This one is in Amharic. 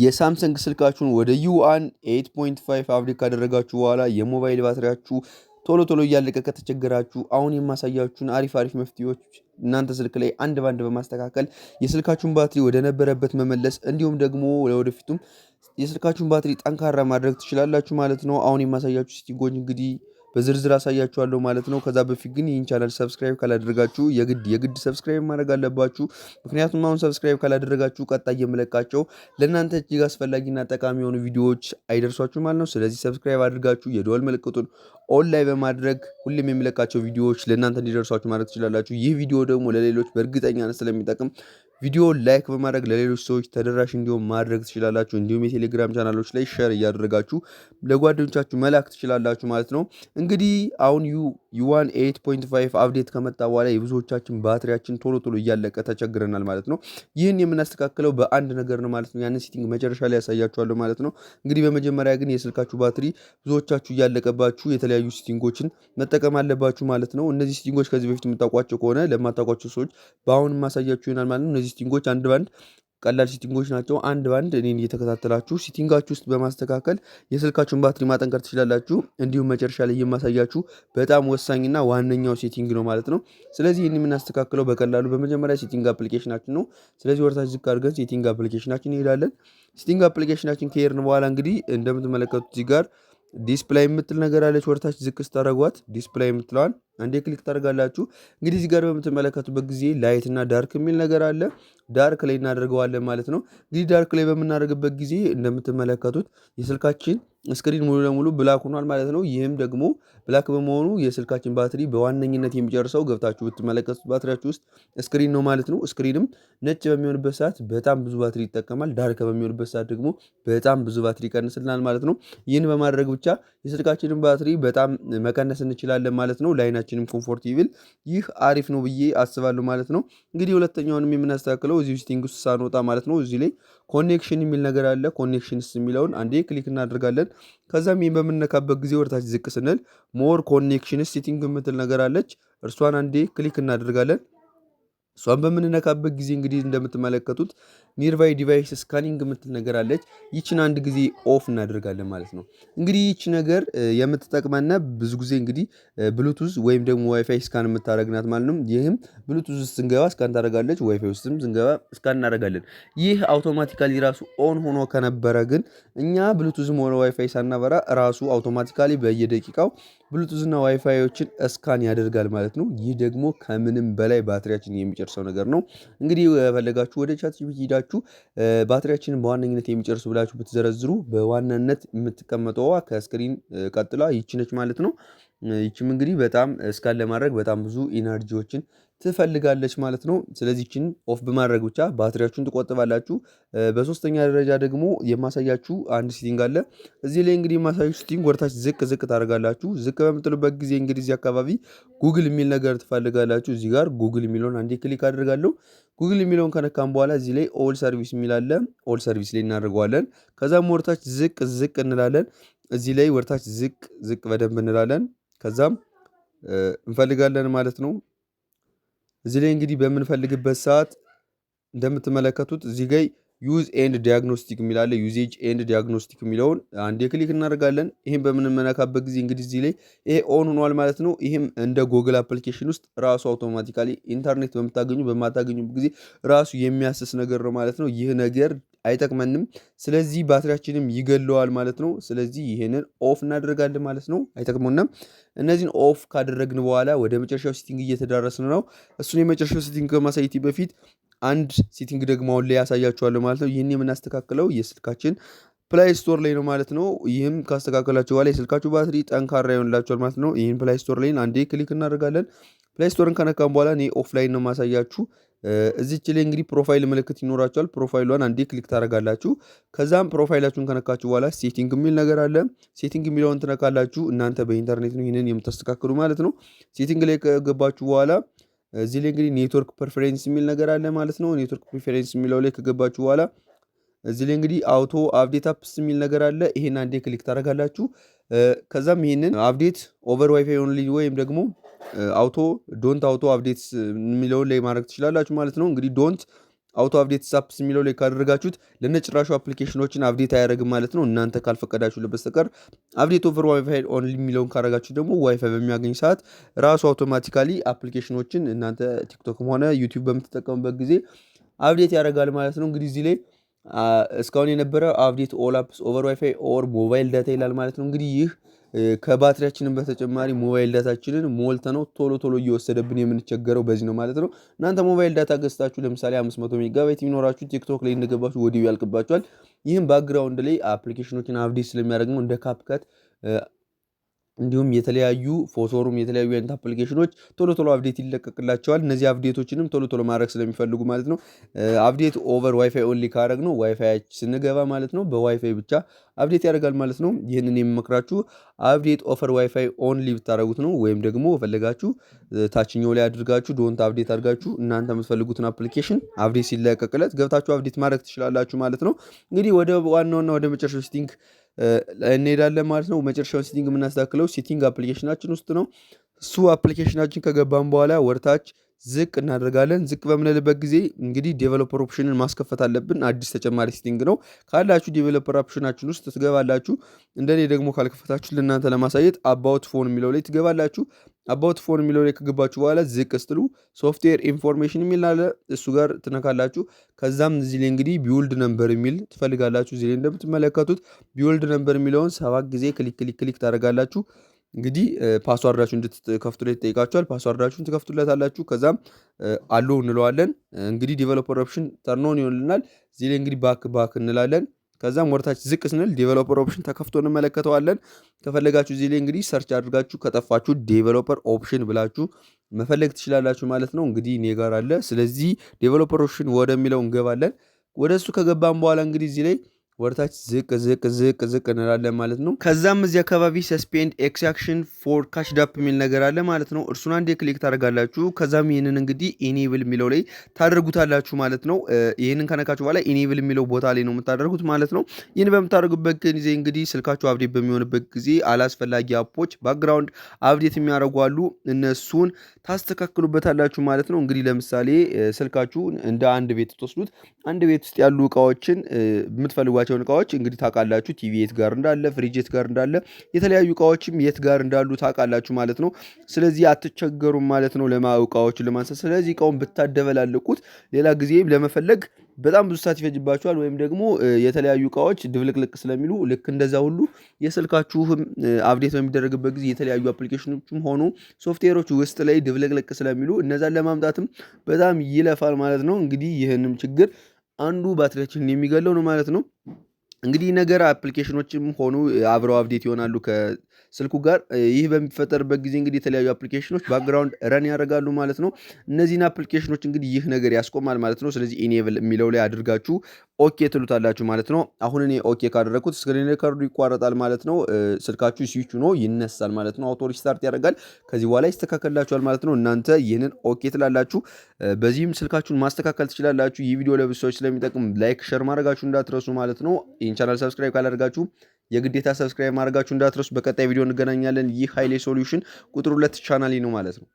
የሳምሰንግ ስልካችሁን ወደ ዩአን 8.5 አፕዴት ካደረጋችሁ በኋላ የሞባይል ባትሪያችሁ ቶሎ እያለቀ ከተቸገራችሁ አሁን የማሳያችሁን አሪፍ መፍትሄዎች እናንተ ስልክ ላይ አንድ ባንድ በማስተካከል የስልካችሁን ባትሪ ወደ ነበረበት መመለስ እንዲሁም ደግሞ ለወደፊቱም የስልካችሁን ባትሪ ጠንካራ ማድረግ ትችላላችሁ ማለት ነው። አሁን የማሳያችሁ ሴቲንጎች እንግዲህ በዝርዝር አሳያችኋለሁ ማለት ነው። ከዛ በፊት ግን ይህን ቻናል ሰብስክራይብ ካላደረጋችሁ የግድ ሰብስክራይብ ማድረግ አለባችሁ። ምክንያቱም አሁን ሰብስክራይብ ካላደረጋችሁ ቀጣይ የምለቃቸው ለእናንተ እጅግ አስፈላጊና ጠቃሚ የሆኑ ቪዲዮዎች አይደርሷችሁ ማለት ነው። ስለዚህ ሰብስክራይብ አድርጋችሁ የደወል ምልክቱን ኦን ላይ በማድረግ ሁሌም የሚለቃቸው ቪዲዮዎች ለእናንተ እንዲደርሷችሁ ማድረግ ትችላላችሁ። ይህ ቪዲዮ ደግሞ ለሌሎች በእርግጠኛነት ስለሚጠቅም ቪዲዮ ላይክ በማድረግ ለሌሎች ሰዎች ተደራሽ እንዲሆን ማድረግ ትችላላችሁ። እንዲሁም የቴሌግራም ቻናሎች ላይ ሼር እያደረጋችሁ ለጓደኞቻችሁ መላክ ትችላላችሁ ማለት ነው። እንግዲህ አሁን ዩዋን 8.5 አፕዴት ከመጣ በኋላ የብዙዎቻችን ባትሪያችን ቶሎ እያለቀ ተቸግረናል ማለት ነው። ይህን የምናስተካክለው በአንድ ነገር ነው ማለት ነው። ያንን ሴቲንግ መጨረሻ ላይ ያሳያችኋለሁ ማለት ነው። እንግዲህ በመጀመሪያ ግን የስልካችሁ ባትሪ ብዙዎቻችሁ እያለቀባችሁ የተለያዩ ሴቲንጎችን መጠቀም አለባችሁ ማለት ነው። እነዚህ ሴቲንጎች ከዚህ በፊት የምታውቋቸው ከሆነ ለማታውቋቸው ሰዎች በአሁን ማሳያችሁ ይሆናል ማለት ነው። እነዚህ ሴቲንጎች አንድ ባንድ ቀላል ሴቲንጎች ናቸው። አንድ ባንድ እኔን እየተከታተላችሁ ሴቲንጋችሁ ውስጥ በማስተካከል የስልካችሁን ባትሪ ማጠንከር ትችላላችሁ። እንዲሁም መጨረሻ ላይ የማሳያችሁ በጣም ወሳኝና ዋነኛው ሴቲንግ ነው ማለት ነው። ስለዚህ ይህን የምናስተካክለው በቀላሉ በመጀመሪያ ሴቲንግ አፕሊኬሽናችን ነው። ስለዚህ ወርታች ዝቅ አድርገን ሴቲንግ አፕሊኬሽናችን እንሄዳለን። ሴቲንግ አፕሊኬሽናችን ከሄድን በኋላ እንግዲህ እንደምትመለከቱት እዚህ ጋር ዲስፕላይ የምትል ነገር አለች። ወርታች ዝቅ ስታደርጓት ዲስፕላይ የምትለዋን አንዴ ክሊክ ታደርጋላችሁ። እንግዲህ እዚህ ጋር በምትመለከቱበት ጊዜ ላይት እና ዳርክ የሚል ነገር አለ። ዳርክ ላይ እናደርገዋለን ማለት ነው። እንግዲህ ዳርክ ላይ በምናደርግበት ጊዜ እንደምትመለከቱት የስልካችን ስክሪን ሙሉ ለሙሉ ብላክ ሆኗል ማለት ነው። ይህም ደግሞ ብላክ በመሆኑ የስልካችን ባትሪ በዋነኝነት የሚጨርሰው ገብታችሁ ብትመለከቱት ባትሪያችሁ ውስጥ ስክሪን ነው ማለት ነው። ስክሪንም ነጭ በሚሆንበት ሰዓት በጣም ብዙ ባትሪ ይጠቀማል። ዳርክ በሚሆንበት ሰዓት ደግሞ በጣም ብዙ ባትሪ ይቀንስልናል ማለት ነው። ይህን በማድረግ ብቻ የስልካችንን ባትሪ በጣም መቀነስ እንችላለን ማለት ነው። ላይናችንም ኮምፎርቲብል ይህ አሪፍ ነው ብዬ አስባለሁ ማለት ነው። እንግዲህ ሁለተኛውንም የምናስተካክለው እዚህ ሴቲንግ ውስጥ ሳንወጣ ማለት ነው። እዚህ ላይ ኮኔክሽን የሚል ነገር አለ። ኮኔክሽንስ የሚለውን አንዴ ክሊክ እናደርጋለን። ከዛም ይህን በምንነካበት ጊዜ ወደታች ዝቅ ስንል ሞር ኮኔክሽንስ ሴቲንግ የምትል ነገር አለች። እርሷን አንዴ ክሊክ እናደርጋለን። እሷን በምንነካበት ጊዜ እንግዲህ እንደምትመለከቱት ኒርቫይ ዲቫይስ ስካኒንግ የምትል ነገር አለች። ይችን አንድ ጊዜ ኦፍ እናደርጋለን ማለት ነው። እንግዲህ ይች ነገር የምትጠቅመና ብዙ ጊዜ እንግዲህ ብሉቱዝ ወይም ደግሞ ዋይፋይ ስካን የምታደረግናት ማለት ነው። ይህም ብሉቱዝ ውስጥ ስንገባ ስካን ታደረጋለች፣ ዋይፋይ ውስጥም ስንገባ ስካን እናደረጋለን። ይህ አውቶማቲካሊ ራሱ ኦን ሆኖ ከነበረ ግን እኛ ብሉቱዝም ሆነ ዋይፋይ ሳናበራ ራሱ አውቶማቲካሊ በየደቂቃው ብሉቱዝና ዋይፋዮችን ስካን ያደርጋል ማለት ነው። ይህ ደግሞ ከምንም በላይ ባትሪያችን የሚጨርሰው ነገር ነው። እንግዲህ ፈለጋችሁ ወደ ቻት ጂፒቲ ሄዳችሁ ባትሪያችንን በዋነኝነት የሚጨርሱ ብላችሁ ብትዘረዝሩ በዋናነት የምትቀመጠዋ ከስክሪን ቀጥላ ይችነች ማለት ነው። ይችም እንግዲህ በጣም ስካን ለማድረግ በጣም ብዙ ኢነርጂዎችን ትፈልጋለች ማለት ነው። ስለዚህ ይችን ኦፍ በማድረግ ብቻ ባትሪያችሁን ትቆጥባላችሁ። በሶስተኛ ደረጃ ደግሞ የማሳያችሁ አንድ ሴቲንግ አለ። እዚህ ላይ እንግዲህ የማሳያችሁ ሴቲንግ ወደታች ዝቅ ታደርጋላችሁ። ዝቅ በምትሉበት ጊዜ እንግዲህ እዚህ አካባቢ ጉግል የሚል ነገር ትፈልጋላችሁ። እዚህ ጋር ጉግል የሚለውን አንዴ ክሊክ አድርጋለሁ። ጉግል የሚለውን ከነካም በኋላ እዚህ ላይ ኦል ሰርቪስ የሚል አለ። ኦል ሰርቪስ ላይ እናደርገዋለን። ከዛም ወደታች ዝቅ እንላለን። እዚህ ላይ ወደታች ዝቅ በደንብ እንላለን። ከዛም እንፈልጋለን ማለት ነው። እዚህ ላይ እንግዲህ በምንፈልግበት ሰዓት እንደምትመለከቱት እዚህ ጋር ዩዝ ኤንድ ዲያግኖስቲክ የሚላለ ዩዜጅ ኤንድ ዲያግኖስቲክ የሚለውን አንዴ ክሊክ እናደርጋለን። ይህም በምንመለካበት ጊዜ እንግዲህ እዚህ ላይ ይሄ ኦን ሆኗል ማለት ነው። ይህም እንደ ጎግል አፕሊኬሽን ውስጥ ራሱ አውቶማቲካሊ ኢንተርኔት በማታገኙበት ጊዜ ራሱ የሚያስስ ነገር ነው ማለት ነው። ይህ ነገር አይጠቅመንም። ስለዚህ ባትሪያችንም ይገለዋል ማለት ነው። ስለዚህ ይሄንን ኦፍ እናደርጋለን ማለት ነው። አይጠቅሙንም። እነዚህን ኦፍ ካደረግን በኋላ ወደ መጨረሻው ሴቲንግ እየተዳረስን ነው። እሱን የመጨረሻው ሴቲንግ ከማሳየቴ በፊት አንድ ሴቲንግ ደግሞ አሁን ላይ ያሳያችኋለሁ ማለት ነው። ይህን የምናስተካክለው የስልካችን ፕላይ ስቶር ላይ ነው ማለት ነው። ይህም ካስተካከላችሁ በኋላ የስልካችሁ ባትሪ ጠንካራ ይሆንላችኋል ማለት ነው። ይህን ፕላይ ስቶር ላይ አንዴ ክሊክ እናደርጋለን። ፕላይ ስቶርን ከነካም በኋላ እኔ ኦፍላይን ነው ማሳያችሁ። እዚች ላይ እንግዲህ ፕሮፋይል ምልክት ይኖራችኋል። ፕሮፋይሏን አንዴ ክሊክ ታደርጋላችሁ። ከዛም ፕሮፋይላችሁን ከነካችሁ በኋላ ሴቲንግ የሚል ነገር አለ። ሴቲንግ የሚለውን ትነካላችሁ። እናንተ በኢንተርኔት ነው ይህንን የምታስተካክሉ ማለት ነው። ሴቲንግ ላይ ከገባችሁ በኋላ እዚህ ላይ እንግዲህ ኔትወርክ ፕሬፈረንስ የሚል ነገር አለ ማለት ነው። ኔትወርክ ፕሬፈረንስ የሚለው ላይ ከገባችሁ በኋላ እዚህ ላይ እንግዲህ አውቶ አፕዴት አፕስ የሚል ነገር አለ። ይሄን አንዴ ክሊክ ታደርጋላችሁ። ከዛም ይሄንን አፕዴት ኦቨር ዋይፋይ ኦንሊ ወይም ደግሞ ዶንት አውቶ አፕዴትስ የሚለውን ላይ ማድረግ ትችላላችሁ ማለት ነው። እንግዲህ ዶንት አውቶ አፕዴት አፕስ የሚለው ላይ ካደረጋችሁት ለነጭራሹ አፕሊኬሽኖችን አፕዴት አያደርግም ማለት ነው። እናንተ ካልፈቀዳችሁ በስተቀር አፕዴት ኦቨር ዋይፋይ ኦንሊ የሚለውን ካደረጋችሁ ደግሞ ዋይፋይ በሚያገኝ ሰዓት ራሱ አውቶማቲካሊ አፕሊኬሽኖችን እናንተ ቲክቶክም ሆነ ዩቲዩብ በምትጠቀሙበት ጊዜ አፕዴት ያደርጋል ማለት ነው። እንግዲህ እዚህ ላይ እስካሁን የነበረ አፕዴት ኦል አፕስ ኦቨር ዋይፋይ ኦር ሞባይል ዳታ ይላል ማለት ነው። እንግዲህ ይህ ከባትሪያችንን በተጨማሪ ሞባይል ዳታችንን ሞልተ ነው ቶሎ እየወሰደብን የምንቸገረው በዚህ ነው ማለት ነው። እናንተ ሞባይል ዳታ ገዝታችሁ ለምሳሌ 500 ሜጋባይት የሚኖራችሁ ቲክቶክ ላይ እንደገባችሁ ወዲሁ ያልቅባችኋል። ይህም ባክግራውንድ ላይ አፕሊኬሽኖችን አፕዴት ስለሚያደርግ ነው። እንደ ካፕካት እንዲሁም የተለያዩ ፎቶሩም የተለያዩ አይነት አፕሊኬሽኖች ቶሎ አፕዴት ይለቀቅላቸዋል። እነዚህ አፕዴቶችንም ቶሎ ማድረግ ስለሚፈልጉ ማለት ነው አፕዴት ኦቨር ዋይፋይ ኦንሊ ካደረግ ነው ዋይፋይ ስንገባ ማለት ነው በዋይፋይ ብቻ አፕዴት ያደርጋል ማለት ነው። ይህንን የምመክራችሁ አፕዴት ኦቨር ዋይፋይ ኦንሊ ብታደረጉት ነው። ወይም ደግሞ ፈለጋችሁ ታችኛው ላይ አድርጋችሁ ዶንት አፕዴት አድርጋችሁ እናንተ የምትፈልጉትን አፕሊኬሽን አፕዴት ሲለቀቅለት ገብታችሁ አፕዴት ማድረግ ትችላላችሁ ማለት ነው። እንግዲህ ወደ ዋናውና ወደ መጨረሻው ሴቲንግ እንሄዳለን ማለት ነው። መጨረሻውን ሴቲንግ የምናስተካክለው ሴቲንግ አፕሊኬሽናችን ውስጥ ነው። እሱ አፕሊኬሽናችን ከገባን በኋላ ወርታች ዝቅ እናደርጋለን። ዝቅ በምንልበት ጊዜ እንግዲህ ዴቨሎፐር ኦፕሽንን ማስከፈት አለብን። አዲስ ተጨማሪ ሴቲንግ ነው። ካላችሁ ዴቨሎፐር ኦፕሽናችን ውስጥ ትገባላችሁ። እንደኔ ደግሞ ካልከፈታችሁ ለእናንተ ለማሳየት አባውት ፎን የሚለው ላይ ትገባላችሁ። አባውት ፎን የሚለው ላይ ከገባችሁ በኋላ ዝቅ ስትሉ ሶፍትዌር ኢንፎርሜሽን የሚል አለ። እሱ ጋር ትነካላችሁ። ከዛም እዚህ ላይ እንግዲህ ቢውልድ ነምበር የሚል ትፈልጋላችሁ። እዚህ ላይ እንደምትመለከቱት ቢውልድ ነምበር የሚለውን 7 ጊዜ ክሊክ ታደርጋላችሁ። እንግዲህ ፓስዋርዳችሁ እንድትከፍቱ ላይ ትጠይቃችኋል። ፓስዋርዳችሁን ትከፍቱለታላችሁ። ከዛም አሎ እንለዋለን። እንግዲህ ዲቨሎፐር ኦፕሽን ተርኖን ይሆንልናል። እዚህ ላይ እንግዲህ ባክ እንላለን። ከዛም ወርታች ዝቅ ስንል ዴቨሎፐር ኦፕሽን ተከፍቶ እንመለከተዋለን። ከፈለጋችሁ እዚህ ላይ እንግዲህ ሰርች አድርጋችሁ ከጠፋችሁ ዴቨሎፐር ኦፕሽን ብላችሁ መፈለግ ትችላላችሁ ማለት ነው። እንግዲህ እኔ ጋር አለ። ስለዚህ ዴቨሎፐር ኦፕሽን ወደሚለው እንገባለን። ወደ እሱ ከገባን በኋላ እንግዲህ እዚህ ላይ ወርታች ዝቅ እንላለን ማለት ነው። ከዛም እዚህ አካባቢ ሰስፔንድ ኤክስአክሽን ፎር ካችድ አፕ የሚል ነገር አለ ማለት ነው። እርሱን አንዴ ክሊክ ታደርጋላችሁ። ከዛም ይህንን እንግዲህ ኢኔብል የሚለው ላይ ታደርጉታላችሁ ማለት ነው። ይህንን ከነካችሁ በኋላ ኢኔብል የሚለው ቦታ ላይ ነው የምታደርጉት ማለት ነው። ይህን በምታደርጉበት ጊዜ እንግዲህ ስልካችሁ አፕዴት በሚሆንበት ጊዜ አላስፈላጊ አፖች ባክግራውንድ አፕዴት የሚያደርጉ አሉ። እነሱን ታስተካክሉበታላችሁ ማለት ነው። እንግዲህ ለምሳሌ ስልካችሁ እንደ አንድ ቤት ትወስዱት አንድ ቤት ውስጥ ያሉ እቃዎችን የምትፈልጓቸው እቃዎች እንግዲህ ታውቃላችሁ። ቲቪ የት ጋር እንዳለ፣ ፍሪጅ የት ጋር እንዳለ፣ የተለያዩ እቃዎችም የት ጋር እንዳሉ ታውቃላችሁ ማለት ነው። ስለዚህ አትቸገሩም ማለት ነው እቃዎችን ለማንሳት። ስለዚህ እቃውን ብታደበላልቁት ሌላ ጊዜ ለመፈለግ በጣም ብዙ ሰዓት ይፈጅባችኋል። ወይም ደግሞ የተለያዩ እቃዎች ድብልቅልቅ ስለሚሉ ልክ እንደዛ ሁሉ የስልካችሁም አፕዴት በሚደረግበት ጊዜ የተለያዩ አፕሊኬሽኖችም ሆኑ ሶፍትዌሮች ውስጥ ላይ ድብልቅልቅ ስለሚሉ እነዛን ለማምጣትም በጣም ይለፋል ማለት ነው። እንግዲህ ይህንም ችግር አንዱ ባትሪያችንን የሚገለው ነው ማለት ነው። እንግዲህ ነገር አፕሊኬሽኖችም ሆኑ አብረው አፕዴት ይሆናሉ ከስልኩ ጋር። ይህ በሚፈጠርበት ጊዜ እንግዲህ የተለያዩ አፕሊኬሽኖች ባክግራውንድ ረን ያደርጋሉ ማለት ነው። እነዚህን አፕሊኬሽኖች እንግዲህ ይህ ነገር ያስቆማል ማለት ነው። ስለዚህ ኢኔብል የሚለው ላይ አድርጋችሁ ኦኬ ትሉታላችሁ ማለት ነው። አሁን እኔ ኦኬ ካደረኩት ስክሪን ሪከርዱ ይቋረጣል ማለት ነው። ስልካችሁ ስዊች ሆኖ ይነሳል ማለት ነው። አውቶ ሪስታርት ያደርጋል። ከዚህ በኋላ ይስተካከልላችኋል ማለት ነው። እናንተ ይህንን ኦኬ ትላላችሁ። በዚህም ስልካችሁን ማስተካከል ትችላላችሁ። ይህ ቪዲዮ ለብዙ ሰዎች ስለሚጠቅም ላይክ፣ ሸር ማድረጋችሁ እንዳትረሱ ማለት ነው። ይህን ቻናል ሰብስክራይብ ካላደርጋችሁ የግዴታ ሰብስክራይብ ማድረጋችሁ እንዳትረሱ። በቀጣይ ቪዲዮ እንገናኛለን። ይህ ኃይሌ ሶሉሽን ቁጥር 2 ቻናሌ ነው ማለት ነው።